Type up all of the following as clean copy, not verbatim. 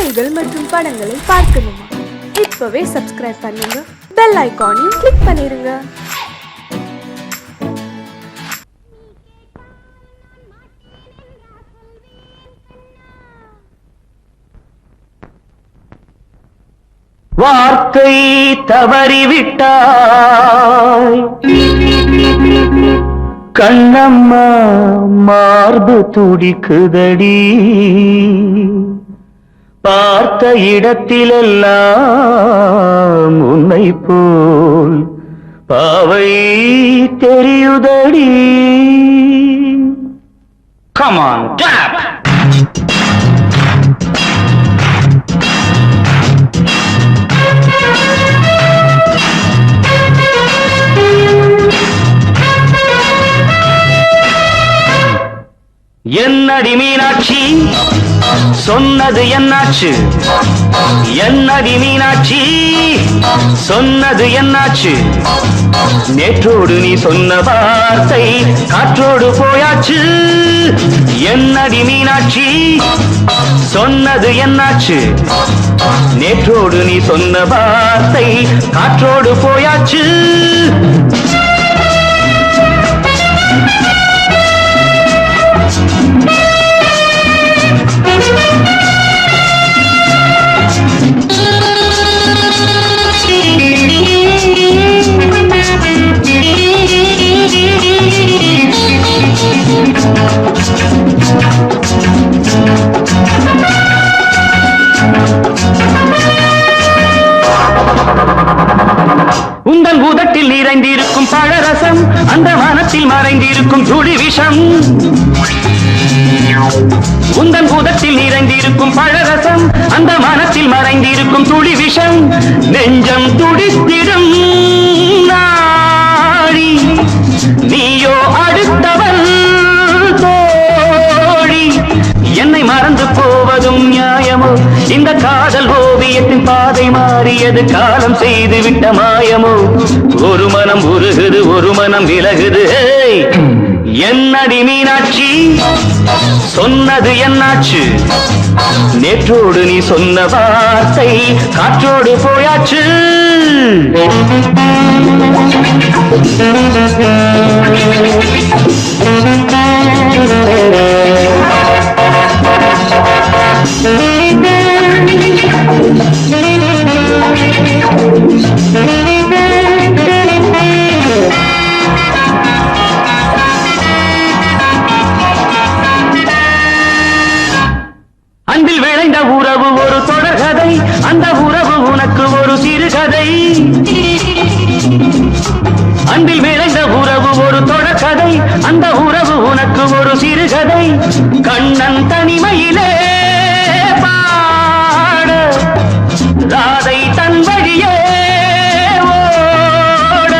செய்திகள் மற்றும் படங்களை பார்க்கணுமா? இப்பவே சப்ஸ்கிரைப் பண்ணுங்க, பெல் ஐகானையும் கிளிக் பண்ணிருங்க. வார்த்தை தவறிவிட்டாய் கண்ணம்மா, மார்பு துடிக்குதடி. பார்த்த இடத்திலெல்லாம் உன்னை போல் பாவை தெரியுதடி. Come on, clap! என்னடி மீனாட்சி, சொன்னது என்னாச்சு? என்னடி மீனாட்சி, சொன்னது என்னாச்சு? நேற்றோடு நீ சொன்ன வார்த்தை காற்றோடு போயாச்சு. என்னடி மீனாட்சி, சொன்னது என்னாச்சு? நேற்றோடு நீ சொன்ன வார்த்தை காற்றோடு போயாச்சு. உந்தன் உதட்டில் நிறைந்திருக்கும் பழரசம், அந்த மனத்தில் மறைந்திருக்கும் துளி விஷம். உந்தன் உதட்டில் நிறைந்திருக்கும் பழரசம், அந்த மனத்தில் மறைந்திருக்கும் துளி விஷம். நெஞ்சம் துடித்திடும் நாடி, நீயோ அடுத்தவன் தோழி. என்னை மறந்து போவதும் நியாயமோ? இந்த காதல் ஓவியத்தின் பாதை மாறியது, காலம் செய்து விட்ட மாயமோ? ஒரு மனம் உருகுது, ஒரு மனம் விலகுது. என்னடி மீனாட்சி, சொன்னது என்னாச்சு? நேற்றோடு நீ சொன்ன வார்த்தை காற்றோடு போயாச்சு. அன்பில் விளைந்த உறவு ஒரு தொடர்கதை, அந்த உறவு உனக்கு ஒரு சிறுகதை. அன்பில் விளைந்த உறவு ஒரு தொடர்கதை, அந்த உறவு உனக்கு ஒரு சிறுகதை. கண்ணன் தனிமையிலே பாட, ராதை தன் வழியே ஓட.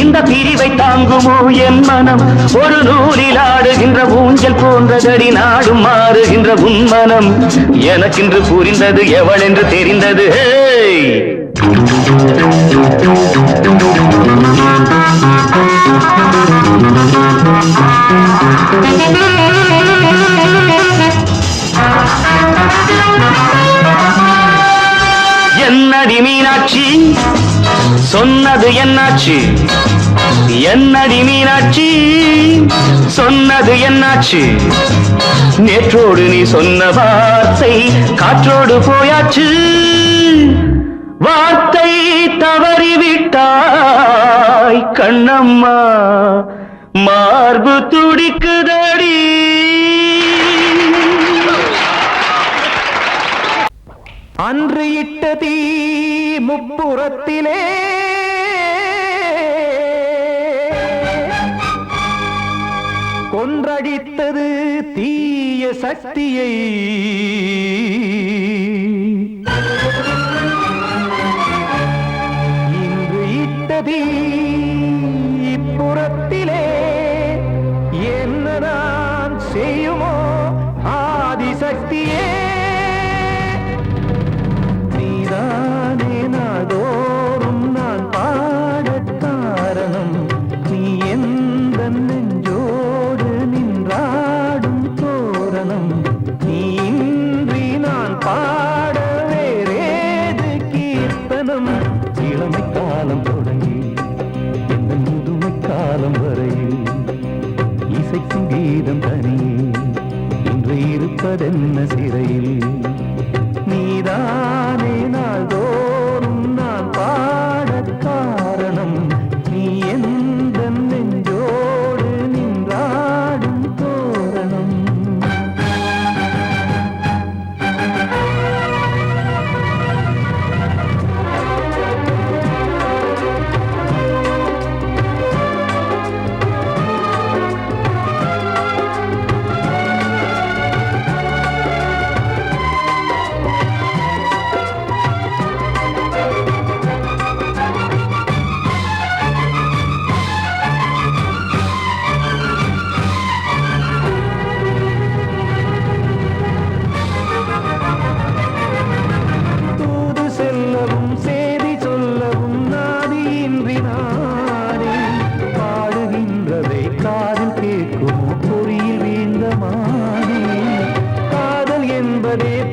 இந்த பிரிவை தாங்குமோ என் மனம்? ஒரு நூலில் ஆடுகின்ற ஊஞ்சல் போன்றதடி, நாடும் மாறுகின்ற உன்மனம். எனக்கென்று புரிந்தது எவள் என்று தெரிந்தது. என்னடி மீனாட்சி, சொன்னது என்னாச்சு? என்னடி மீனாட்சி, சொன்னது என்னாச்சு? நேற்றோடு நீ சொன்ன வார்த்தை காற்றோடு போயாச்சு. வார்த்தை தவறிவிட்டாய் கண்ணம்மா, மார்பு துடிக்குதடி. அன்று இட்ட தீ முப்புறத்திலே கொன்றடித்தது தீய சக்தியை. இன்று இட்ட தீ இப்புறத்திலே என்னதான் செய்யுமோ ஆதிசக்தியே. நீதானே நாடோறும் நான் பாடக் காரணம், நீ எந்த நெஞ்சோடு நின்றாடும் தோரணம். நீ இன்றி இருப்பதென்ன சிறையில் நீதானே நாள்தோறும் நான் பாடக் காரணம் நீ எந்த நெஞ்சோடு நின்றாடும் தோரணம்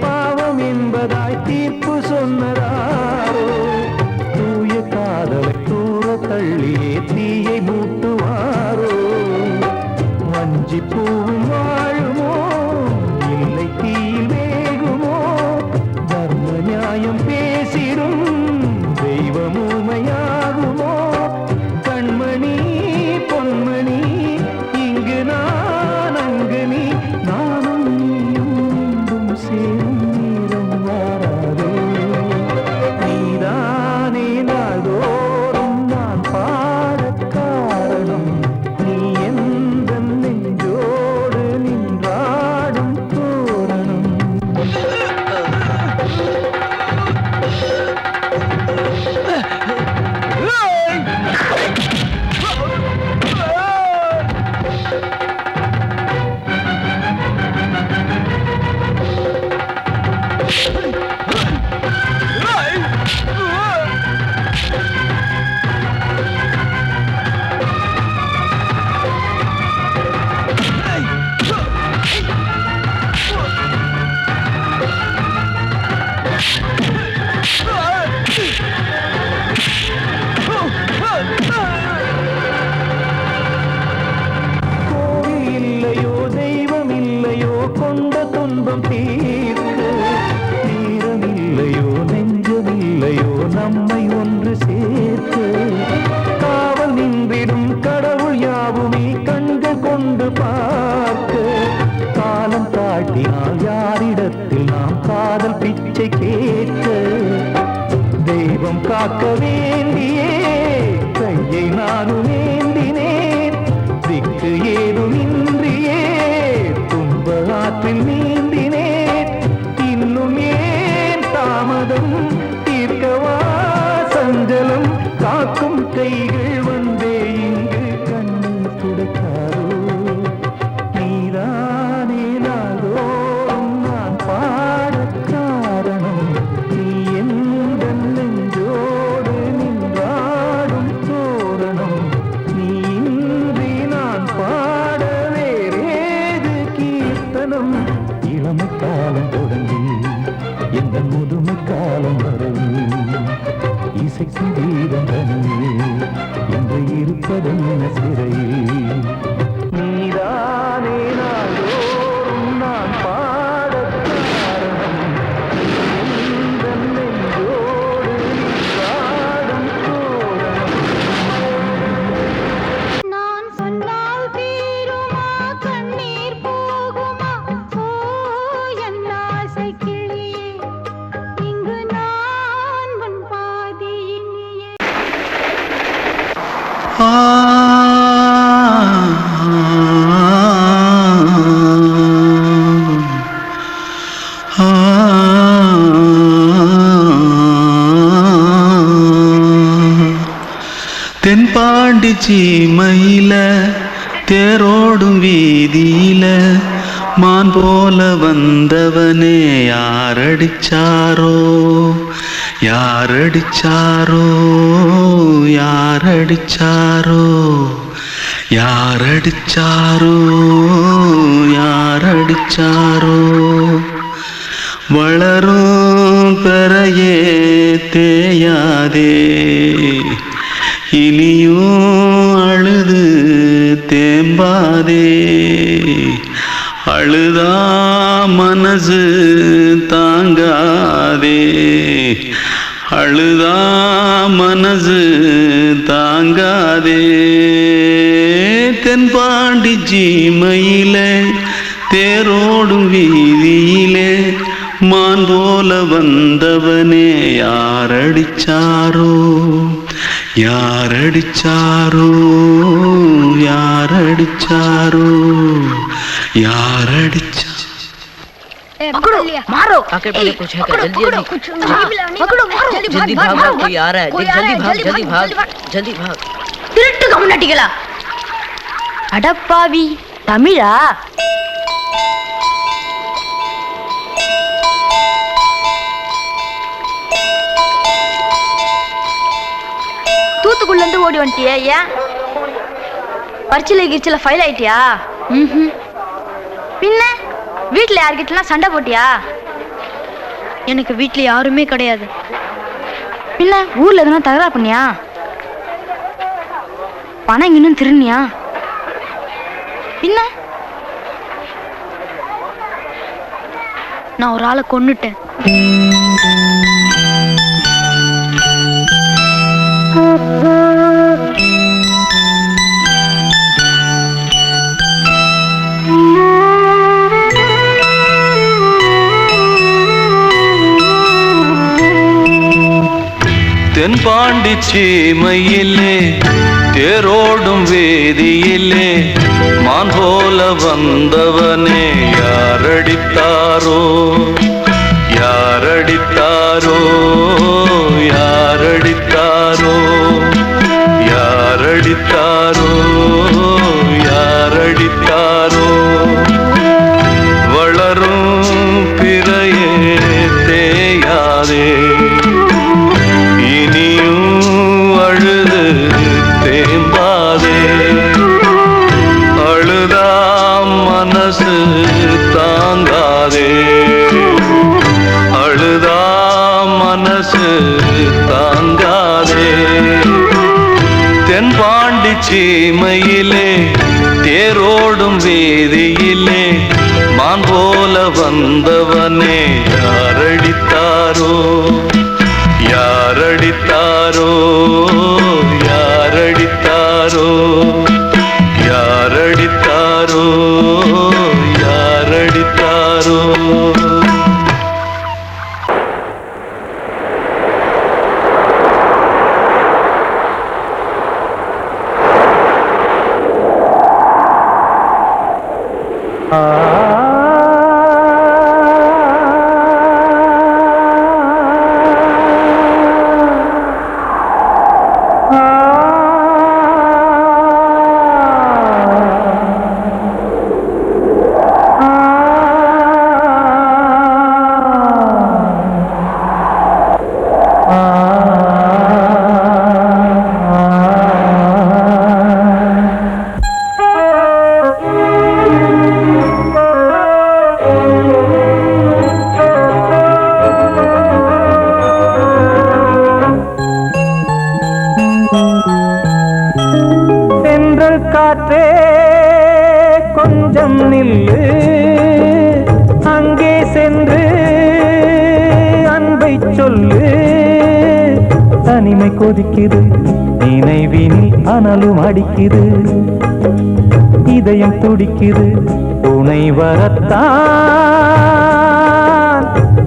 பாவம் என்பதாய் தீர்ப்பு சொன்னதாரோ தூய காதலை தூர தள்ளியே தீயை மூட்டுவாரோ வஞ்சி பூவும் வாழுமோ இல்லை தீயில் வேகுமோ தர்ம நியாயம் பேசிடும் தெய்வம் ஊமையாகுமோ கண்மணி பொன்மணி இங்கு நான் அங்கு நீ நானும் சேரும் நீரம் வாராதே நீதானே நாள்தோறும் நான் பாடக் காரணம் நீ எந்த நெஞ்சோடு நின்றாடும் தோரணம் இல்லையோ தெய்வம் இல்லையோ கொண்ட துன்பம் தீர்க்க தீரம் இல்லையோ நெஞ்சம் இல்லையோ நம்மை ஒன்று சேர்க்க காவல் நின்றிடும் கடவுள் யாவுமே கண்கள் கொண்டு பார்க்க காலம் தாட்டினால் யாரிடத்தில் நாம் காதல் பிச்சை கேட்க தெய்வம் காக்க வேண்டியே கையை நானும் ஏந்தினேன் திக்கு ஏதுமின்றியே துன்ப ஆற்றில் நீந்தினேன் இன்னும் ஏன் தாமதம் தீர்க்கவா சஞ்சலம் காக்கும் கைகள் வந்தே இங்கு கண்ணீர் துடைக்காரோ நீதானே நாள்தோறும் நான் பாடக் காரணம் நீ எந்த நெஞ்சோடு நின்றாடும் தோரணம் நீ இன்றி நான் பாட வேறேது கீர்த்தனம் இளமை காலம் தொடங்கி எந்த முதுமை காலம் வரையில் இசைக்கும் தீரம் தனியே என்று இருப்பதென்ன சிறையில் நீதானே நாள்தோறும் நான் பாடக் காரணம் எந்த நெஞ்சோடு நின்றாடும் தோரணம் நான் சொன்னால் தீருமா கண்ணீர் போகுமா ஓ என் ஆசை கிளியே இங்கு நான் உன் பாதி இனியே தென்பாண்டி சீமையில தேரோடும் வீதியில மான் போல வந்தவனே யாரடிச்சாரோ யாரடிச்சாரோ யாரடிச்சாரோ யாரடிச்சாரோ யாரடிச்சாரோ வளரும் பெறையே தேயாதே இனியும் அழுது தேம்பாதே அழுதா மன மனசு தாங்காதே அழுதா மனசு தாங்காதே தென்பாண்டி சீமையிலே தேரோடும் வீதியிலே மான் போல வந்தவனே யாரடிச்சாரோ யாரடிச்சாரோ யாரடிச்சாரோ யாரடிச்சா पकड़ो मारो आके पहले कुछ है क्या जल्दी जल्दी पकड़ो मारो जल्दी भाग भाग कोई आ रहा है देख जल्दी भाग जल्दी भाग திருட்டு கம்னாட்டிகளா அடப்பாவி தமிழா தூத்துக்குள்ள இருந்து ஓடி வந்துட்டியா ஏன் பரிச்சையில கிரிச்சில ஃபைல் ஆயிட்டியா பின்ன வீட்டுல யார்கிட்டலாம் சண்டை போட்டியா எனக்கு வீட்டுல யாருமே கிடையாது பின்ன ஊர்ல எதுனா தகராறு பண்ணியா பணம் இன்னும் திருநியா பின்ன நான் ஒரு ஆளை கொன்னுட்டேன் தென்பாண்டி சீமையிலே தேரோடும் வேதியிலே மான் போல வந்தவனே யாரடித்தாரோ யாரடித்தாரோ யாரடித்தாரோ யாரடித்தாரோ யாரடித்தாரோ வளரும் பிறையே தேயாதே அழுது தேம்பாதே அழுதா மனசு தாங்காதே அழுதா மனசு தாங்காதே தென்பாண்டி சீமையிலே தேரோடும் வேதியிலே மான் போல வந்தவனே யாரடித்தாரோ யாரடித்தாரோ யாரடித்தாரோ யாரடித்தாரோ யாரடித்தாரோ காற்றே கொஞ்சம் நில்லு அங்கே சென்று அன்பை சொல்லு தனிமை கொதிக்குது நினைவினில் அனலும் அடிக்குது இதயம் துடிக்குது துணை வரத்தான்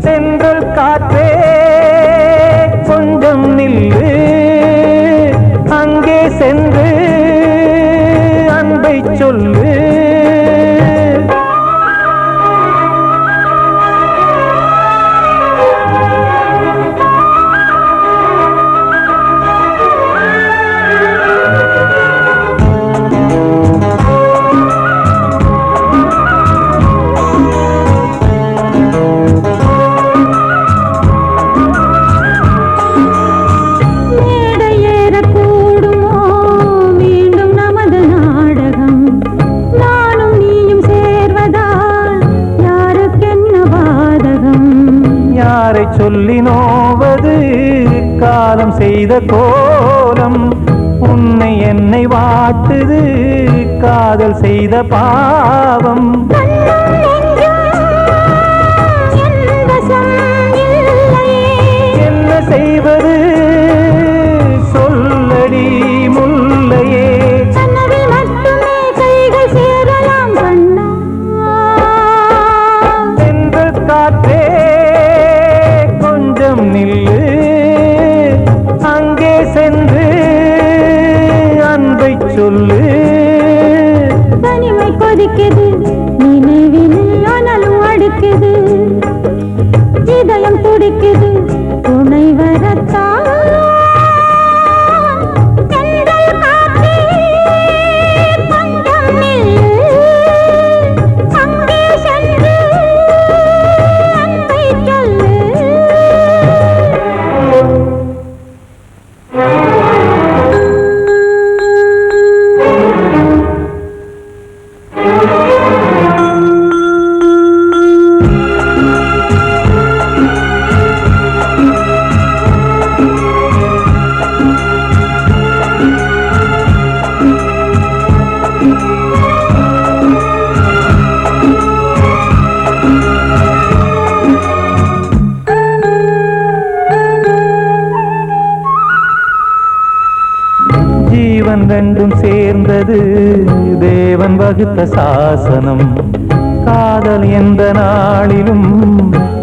சென்றல் காற்றே கொஞ்சம் நில்லு அங்கே சென்று அன்பை சொல்லு சொல்லி நோவது காலம் செய்த கோலம் உன்னை என்னை வாட்டுது காதல் செய்த பாவம் இதயம் துடிக்குது துணை வரத்தான் தென்றல் காற்றே கொஞ்சம் நில்லு அங்கே சென்று அன்பை சொல்லு ஜீவன் ரெண்டும் சேர்ந்தது தேவன் வகுத்த சாசனம். காதல் எந்த நாளிலும்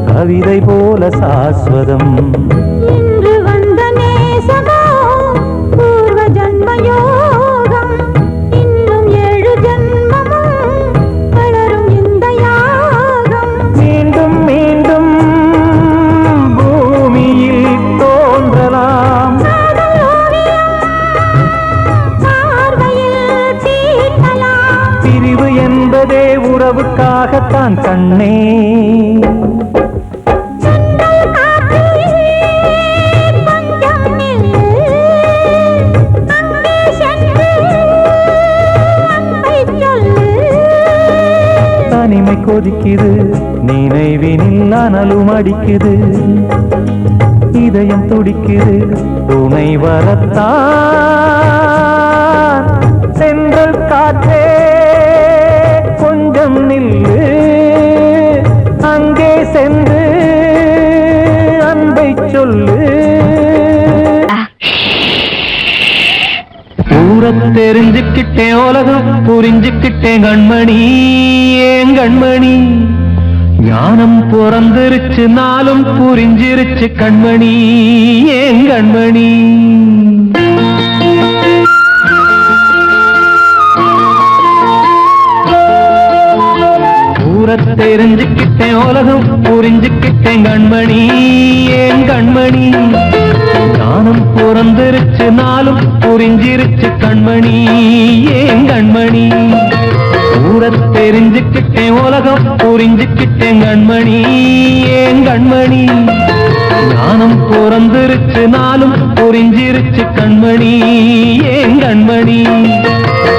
கவிதை போல சாஸ்வதம். இன்று வந்த நேசமோ பூர்வ ஜன்ம யோகம் இன்னும் 7 ஜன்மமும் வளரும் இந்த யாகம் மீண்டும் மீண்டும் பூமியில் தோன்றலாம். பார்வையில் தீட்டலாம் பிரிவு என்பதே உறவுக்காகத்தான் கண்ணே. தென்றல் காற்றே கொஞ்சம் நில்லு அங்கே சென்று அன்பை சொல்லு தனிமை கொதிக்குது நினைவினில் அனலும் அடிக்குது. இதயம் துடிக்குது துணை வரத்தான். சென்றல் காற்றே கொஞ்சம் நில்லு அங்கே சென்று அன்பை சொல்லு. ஊரத் தெரிஞ்சுக்கிட்டேன் உலகம் புரிஞ்சுக்கிட்டேன் கண்மணி ஏன் கண்மணி. ஞானம் பிறந்திருச்சு நாளும் புரிஞ்சிருச்சு கண்மணி ஏன் கண்மணி. ஊரத் தெரிஞ்சுக்கிட்டேன் உலகம் புரிஞ்சுக்கிட்டேன் கண்மணி ஏன் கண்மணி. ஞானம் பிறந்திருச்சு நாளும் புரிஞ்சிருச்சு கண்மணி ஏன் கண்மணி. ஊரத் தெரிஞ்சுக்கிட்டேன் உலகம் புரிஞ்சுக்கிட்டேன் கண்மணி ஏன் கண்மணி. ஞானம் பிறந்திருச்சு நாளும் புரிஞ்சிருச்சு கண்மணி ஏன் கண்மணி.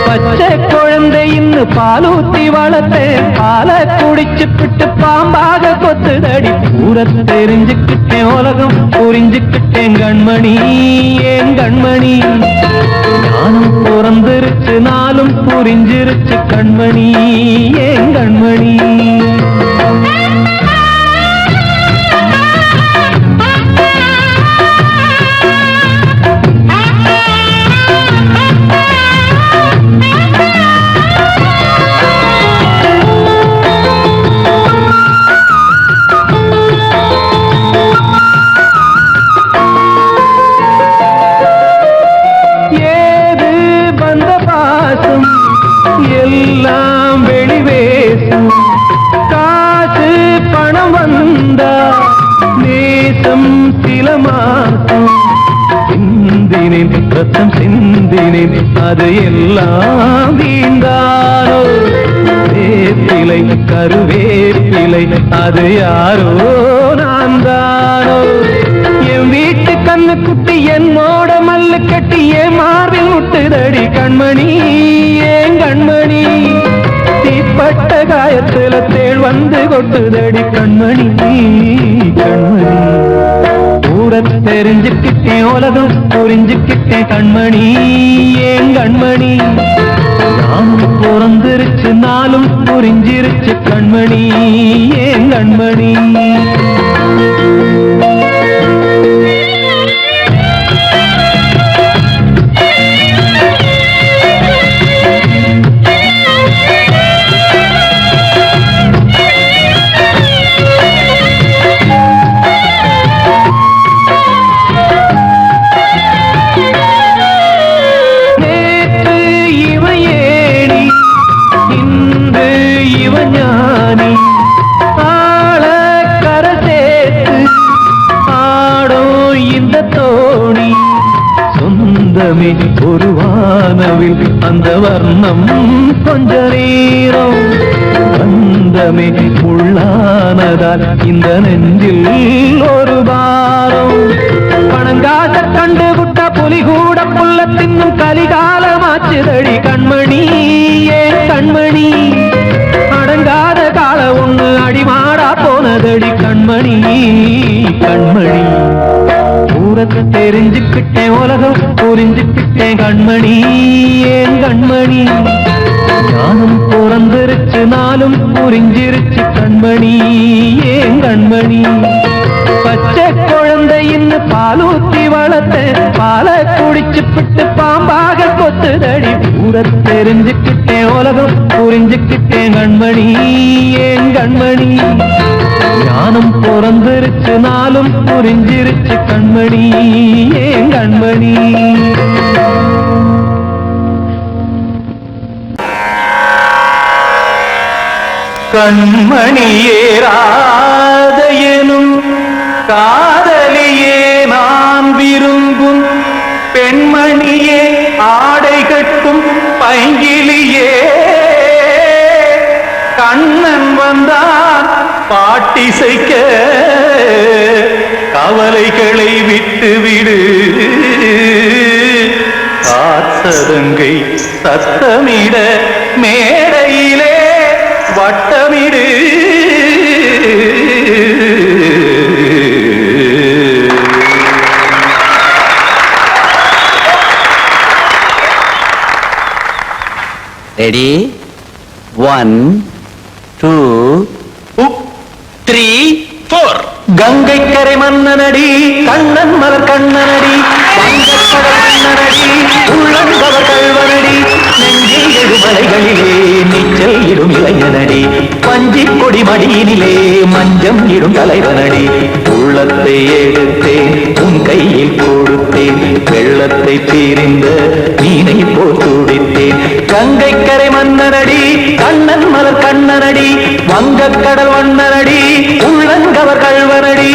பச்சை குழந்தை இன்னும் பாலூத்தி வளர்த்தேன் பாலை குடிச்சு பிட்டு பாம்பாக கொத்துதடி. ஊரத் தெரிஞ்சுக்கிட்டேன் உலகம் புரிஞ்சுக்கிட்டேன் கண்மணி ஏன் கண்மணி. ஞானம் பிறந்திருச்சு நாளும் புரிஞ்சிருச்சு கண்மணி ஏன் கண்மணி. ஏது வந்த பாசம் எல்லாம் வெளிவேசம். காசு பணம் வந்தா நேசம் சில மாசம். சிந்தினேன் ரத்தம் சிந்தினேன் அது எல்லாம் வீண்டாரோ. வேப்பிலை கருவேப்பிலை அது யாரோ நான் தானோ. என் வீட்டு கண்ணு குட்டி என்னோட மல்லு கட்டி என் மார்பில் முட்டுதடி கண்மணி ஏன் கண்மணி. தீப்பட்ட காயத்துல தேள் வந்து கொட்டுதடி கண்மணி கண்மணி. ஊரத் தெரிஞ்சுக்கிட்டேன் உலகம் புரிஞ்சுக்கிட்டேன் கண்மணி ஏன் கண்மணி. நானும் பிறந்திருச்சு நாளும் புரிஞ்சிருச்சு கண்மணி ஏன் கண்மணி. ஞானி ஆள கர சொந்தமே ஒரு வானவில் அந்த வர்ணம் கொஞ்ச நேரம் பந்தமே உள்ளானதால் இந்த நெஞ்சில் ஒரு பாரம் பணங்காட்ட கண்டு விட்ட புலி கூட புல்ல தின்னும் கலிகாலமாச்சுதடி கண்மணி ஏன் கண்மணி அடங்காத கால ஒண்ணு அடிமாடா போனதடி கண்மணி கண்மணி தூரத்தை தெரிஞ்சுக்கிட்டேன் உலகம் புரிஞ்சுக்கிட்டேன் கண்மணி ஏன் கண்மணி ஞானம் பிறந்திருச்சு நாளும் புரிஞ்சிருச்சு கண்மணி ஏன் கண்மணி பச்சை குழந்தையின் பாலூத்தி வளர்த்த பாலை குடிச்சு பிட்டு பாம்பாக கொத்துதடி ஊரை தெரிஞ்சுக்கிட்டேன் உலகம் புரிஞ்சுக்கிட்டேன் கண்மணி ஏன் கண்மணி ஞானம் பிறந்திருச்சு நாளும் புரிஞ்சிருச்சு கண்மணி ஏன் கண்மணி கண்மணியே ராதையனும் காதலியே நான் விரும்பும் பெண்மணியே ஆடை கட்டும் பைங்கிலியே கண்ணன் வந்தான் பாட்டிசைக்க கவலைகளை விட்டுவிடு காத்ததங்கை சத்தமிட மேடையிலே வட்டமிடு ரெடி 1 2 3 4 கங்கை கரை மன்னனடி கண்ணன் மலர் கண்ணனடி கண்ணனடி உள்ளங்கவர் கல்வனடி நெஞ்சில் எழுமலைகளிலே நீச்சல் இடும் இளைஞனடி பஞ்சி கொடி மடியினிலே மஞ்சம் இடும் தலைவனடி உள்ளத்தை எடுத்தேன் உன் கையில் கொடுத்தேன் வெள்ளத்தை தீரிந்த மீனை போல் துடித்தேன் கங்கை கரை மன்னனடி கண்ணன் மலர் கண்ணனடி வங்கக் கடல் வண்ணனடி உள்ளங்கவர் கல்வனடி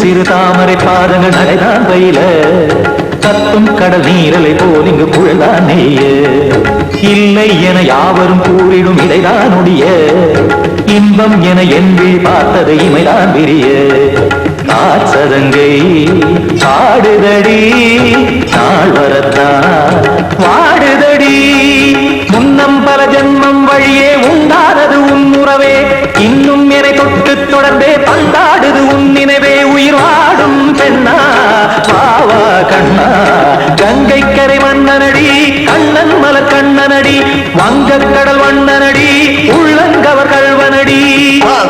சிறு தாமரை பாதங்கள் நடைதான் பயில கத்தும் கடல் நீரலை போல் இங்கு குழல்தான் நெய்ய இல்லை என யாவரும் கூறிடும் இடைதான் உடைய இன்பம் என என்பி பார்த்தது இமைதான் விரிய காச்சதங்கை பாடுதடி நாள் வரத்தான் வாடுதடி முன்னம் பல ஜென்மம் வழியே உண்டானது உன் உறவே இன்னும் என்னை தொட்டு தொடர்ந்தே பந்தாடுது உன் நினைவே உயிர் வாடும் பெண்ணா பாவா கண்ணா கங்கை கரை மன்னனடி கண்ணன் மலர் கண்ணனடி வங்கக் கடல் வண்ணனடி உள்ளங்கவர் கல்வனடி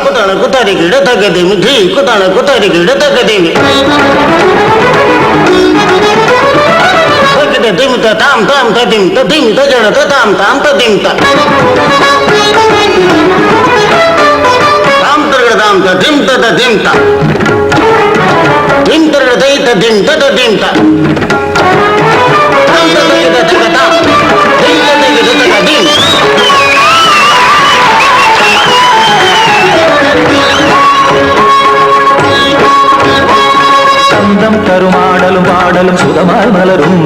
குத்தான குத்தாரி கிட தக்கதேமி ஜி குத்தான குத்தாரி கிட தக்கதேமி திம் தாம் தாம் திம் திம் தஜன தாம் தாம் திம் தாம் தர்கட தாம் திம் தத திம் தாம் திம் தர்கட தை திம் தத திம் தாம் தாம் தத கிட தக்க தாம் திம் தத கிட தக்க திம் சந்தம் கருமாடலும் பாடலும் சுதமாய் மலரும்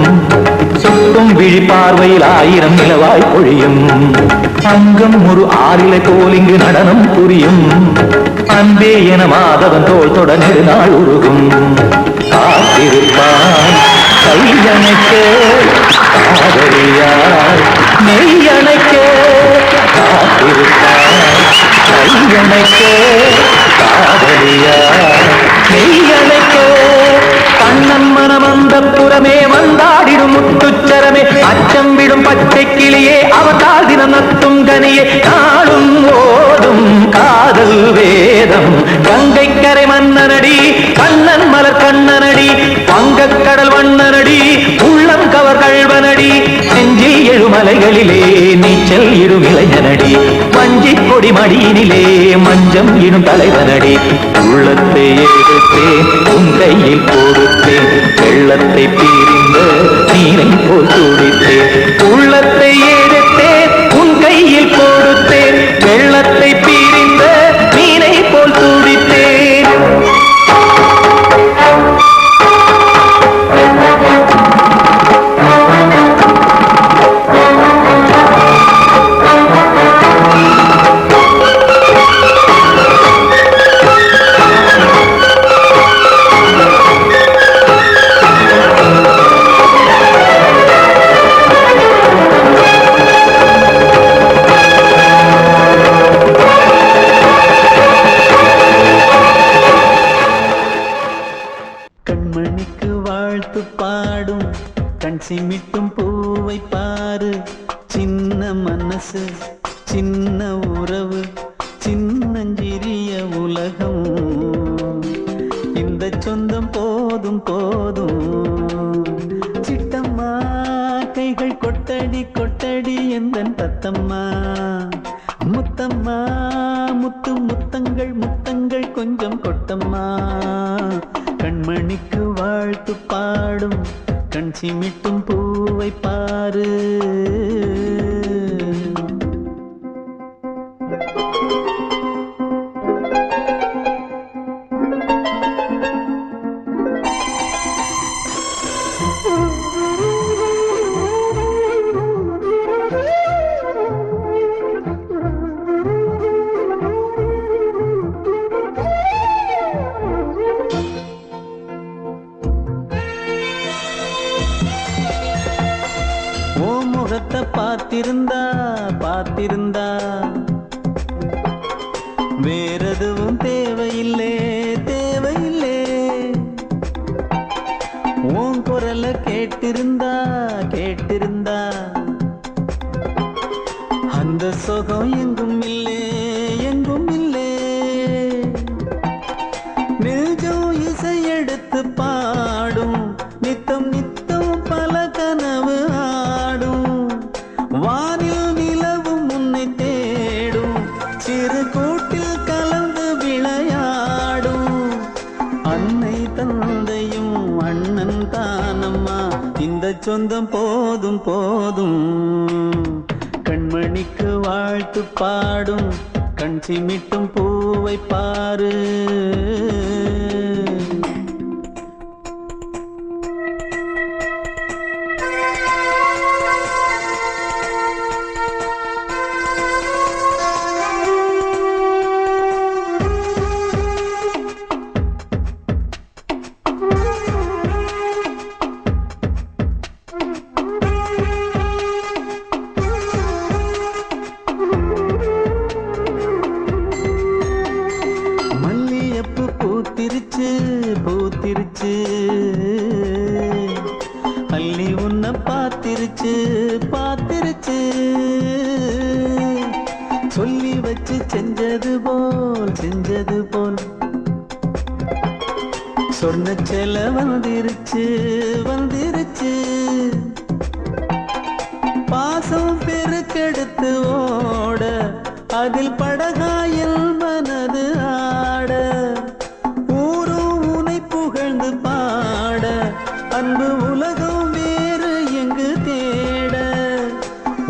சுட்டும் விழி பார்வையில் ஆயிரம் நிலவாய் பொழியும் அங்கம் ஒரு ஆறிலை போல் இங்கு நடனம் புரியும் அன்பே என மாதவன் தோள் தொட நெடுநாள் உருகும் காத்திருப்பான் கையணைக்க காதலியார் மெய்யணைக்க காத்திருப்பான் கையணைக்க காதலியார் மெய்யணைக்க கண்ணன் மனம் அந்த புறமே வந்தாடிடும் முத்துச்சரமே அச்சம் விடும் பச்சை கிளியே அவதால் தினம் நத்தும் கனியே நாளும் ஓடும் காதல் வேதம் கங்கை கரை மன்னனடி அலைகளிலே நீச்சல் இடும் இளைஞனடி வஞ்சிக் கொடி மடியினிலே மஞ்சம் இடும் தலைவனடி உள்ளத்தை எடுத்தேன் உன் கையில் கொடுத்தேன் வெள்ளத்தை பிரிந்த நீரை போல் துடித்தேன் உள்ளத்தை எடுத்தேன் உன் கையில் கொடுத்தேன் வெள்ளத்தை பிரிந்த நீரை போல் துடித்தேன் கண்மணிக்கு வாழ்த்து பாடும் கண் சிமிட்டும் பூவை பாரு சின்ன மனசு சின்ன உறவு சின்னஞ்சிறிய உலகம் இந்த சொந்தம் போதும் போதும் சிட்டம்மா கைகள் கொட்டடி கொட்டடி எந்தன் தத்தம்மா முத்தம்மா முத்து முத்தங்கள் முத்தங்கள் கொஞ்சம் கொட்டம்மா கண்மணிக்கு வாழ்த்து பாடும் கண் சிமிட்டும் பூவை பாரு முகத்தை பார்த்திருந்தா பார்த்திருந்தா வேறெதுவும் தேவையில்லை தேவையில்லை உன் குரலை கேட்டிருந்தா கேட்டிருந்தா அந்த சுகம் எங்கும் இல்லை எங்கும் இல்லை நெஞ்சம் இசை எடுத்து பாடும் நித்தம் நித்தம் பல கனவு ஆடும் வானில் நிலவும் உன்னை தேடும் சிறு கூட்டில் கலந்து விளையாடும் அன்னை தந்தையும் அண்ணன் தானம்மா இந்த சொந்தம் போதும் போதும் கண்மணிக்கு வாழ்த்து பாடும் கண் சிமிட்டும் பூவை பாரு பூத்திருச்சு பூத்திருச்சு அள்ளி உன்னை பார்த்திருச்சு பார்த்திருச்சு சொல்லி வச்சு செஞ்சது போல் சொன்ன செல வந்துருச்சு வந்துருச்சு பாசம் பெருக்கெடுத்து ஓட அதில் படகாயில் மனது ஆட ஊரும் உனை புகழ்ந்து பாட அன்பு உலகம் வேறு எங்கு தேட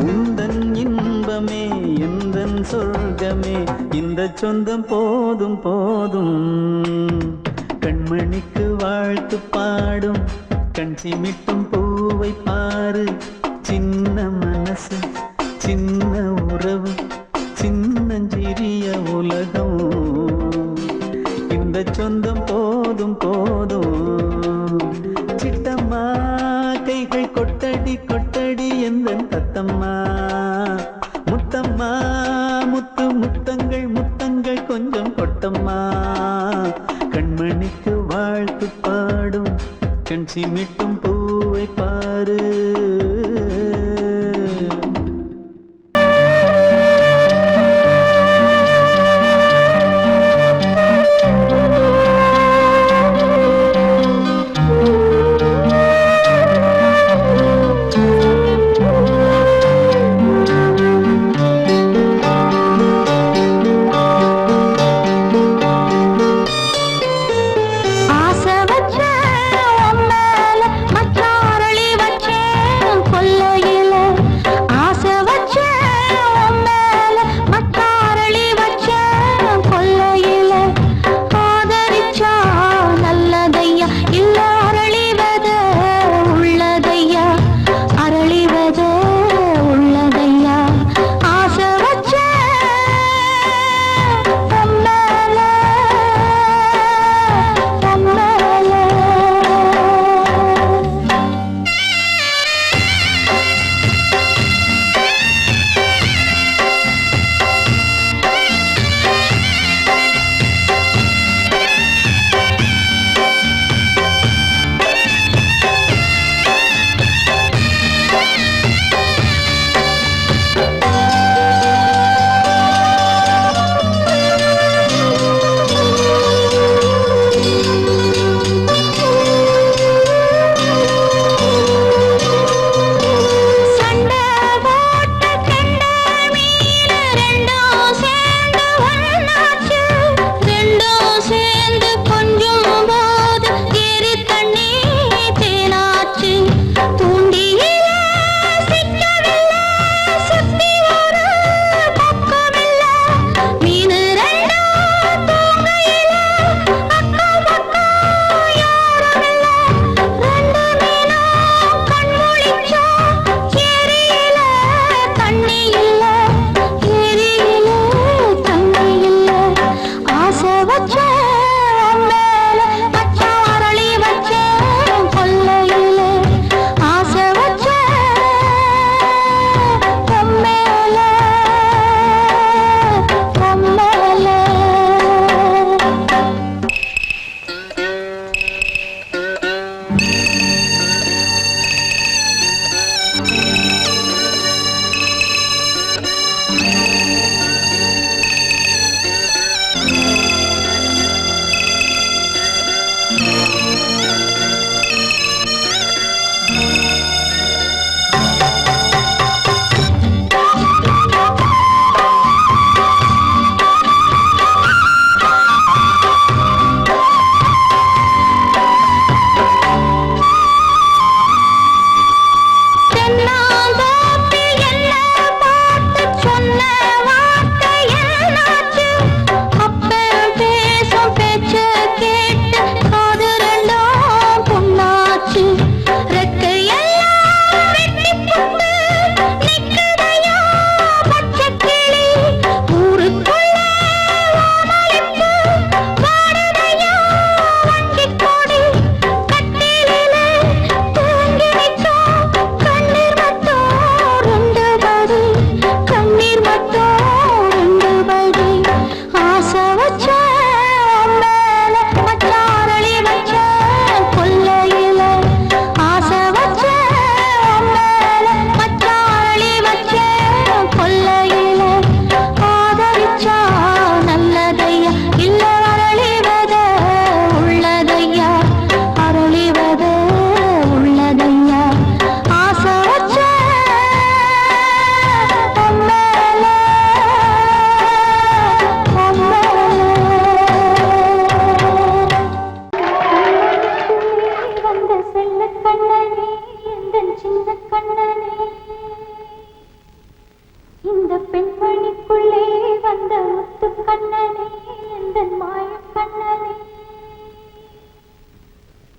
உந்தன் இன்பமே எந்தன் சொர்க்கமே இந்த சொந்தம் போதும் போதும் கண்மணிக்கு வாழ்த்து பாடும் கண் சிமிட்டும் பூவை பாரு சின்ன மனசு சின்ன உறவு சின்னஞ்சிறிய உலகம் இந்த சொந்தம் போதும் போதும் சிட்டம்மா கைகள் கொட்டடி கொட்டடி எந்தன் தத்தம்மா முத்தம்மா முத்து முத்தங்கள் முத்தங்கள் கொஞ்சம் கொட்டம்மா கண்மணிக்கு வாழ்த்து பாடும் கண் சிமிட்டும் பூவை பாரு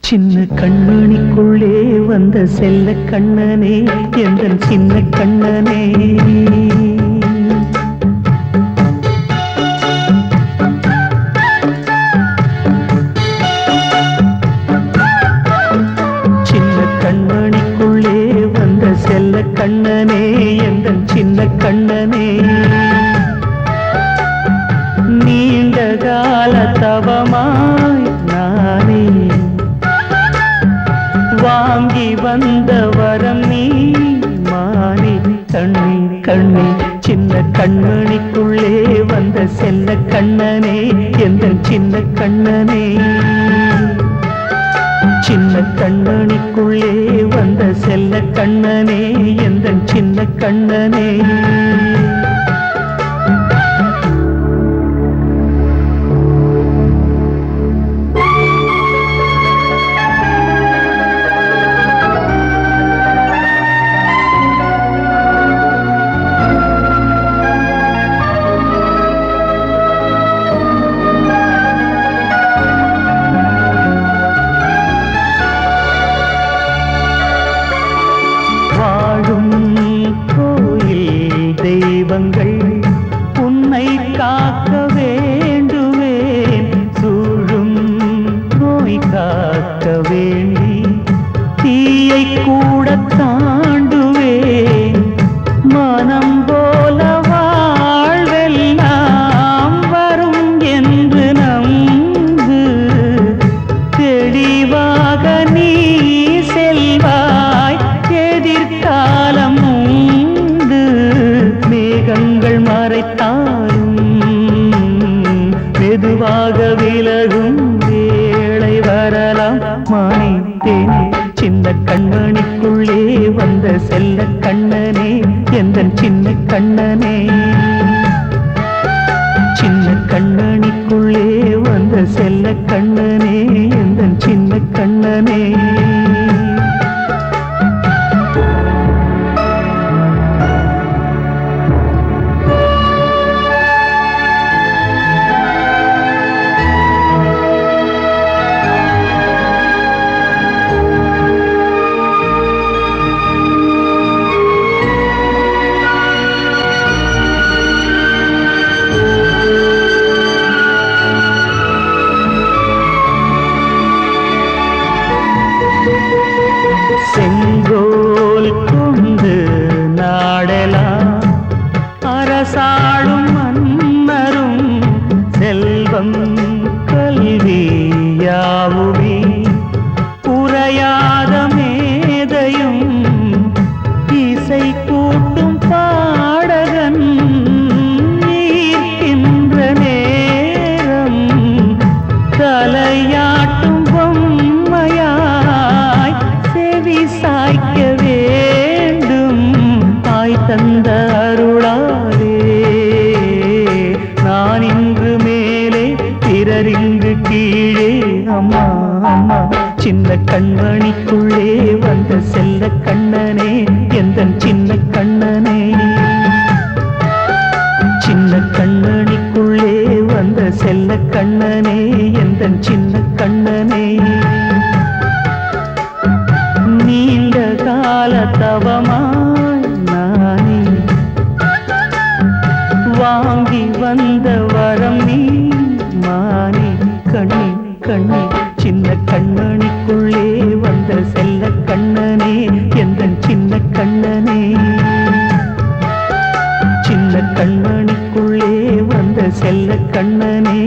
சின்ன கண்மணிக்குள்ளே வந்த செல்ல கண்ணனே எந்தன் சின்ன கண்ணனே சின்ன கண்மணிக்குள்ளே வந்த செல்ல கண்ணனே எந்தன் சின்ன கண்ணனே நீண்ட கால தவமாய் நானே வாங்கி வந்த வரம் நீ மானே கண்ணே கண்ணே சின்ன கண்மணிக்குள்ளே வந்த செல்ல கண்ணனே எந்தன் சின்ன கண்ணனே சின்ன கண்மணிக்குள்ளே வந்த செல்ல கண்ணனே எந்தன் சின்ன கண்ணனே உன்னை காக்க வேண்டுவேன் சூழும் நோய் காக்க வேண்டி தீயை கூட தாண்டுவேன் மனம் போல வாழ்வெல்லாம் வரும் என்று நம்பு தெளிவாக நீ செல்வாய் எதிர்காலம் மேகங்கள் மறைத்தாலும் மெதுவாக விலகும் வேளை வரலாம் மானே தேனே சின்ன கண்மணிக்குள்ளே வந்த செல்ல கண்ணனே எந்தன் சின்ன கண்ணனே சின்ன கண்மணிக்குள்ளே வந்த செல்ல கண்ணனே எந்தன் சின்ன கண்ணனே செங்கோல் கொண்டு நாடலாம் அரசாளும் மன்னரும் செல்வம் கல்வி யாவுமே உரையாத மேதையும் இசை கூட்டும் பாடகன் ஈர்க்கின்ற நேரம் தலையாட்டும் பொம்மையாய் செவி சாய்க்க வேண்டும் தாய் தந்த அருளாலே நான் இன்று மேலே பிறர் இங்கு கீழே அம்மா அம்மா சின்ன கண்மணிக்குள்ளே வந்த செல்ல கண்ணனே எந்தன் சின்ன கண்ணனே சின்ன கண்மணிக்குள்ளே வந்த செல்ல கண்ணனே எந்தன் சின்ன கண்ணனே நீண்ட கால தவமாய் நானே வாங்கி வந்த வரம் நீ மானே கண்ணே கண்ணே சின்ன கண்மணிக்குள்ளே வந்த செல்ல கண்ணனே எந்தன் சின்ன கண்ணனே சின்ன கண்மணிக்குள்ளே வந்த செல்ல கண்ணனே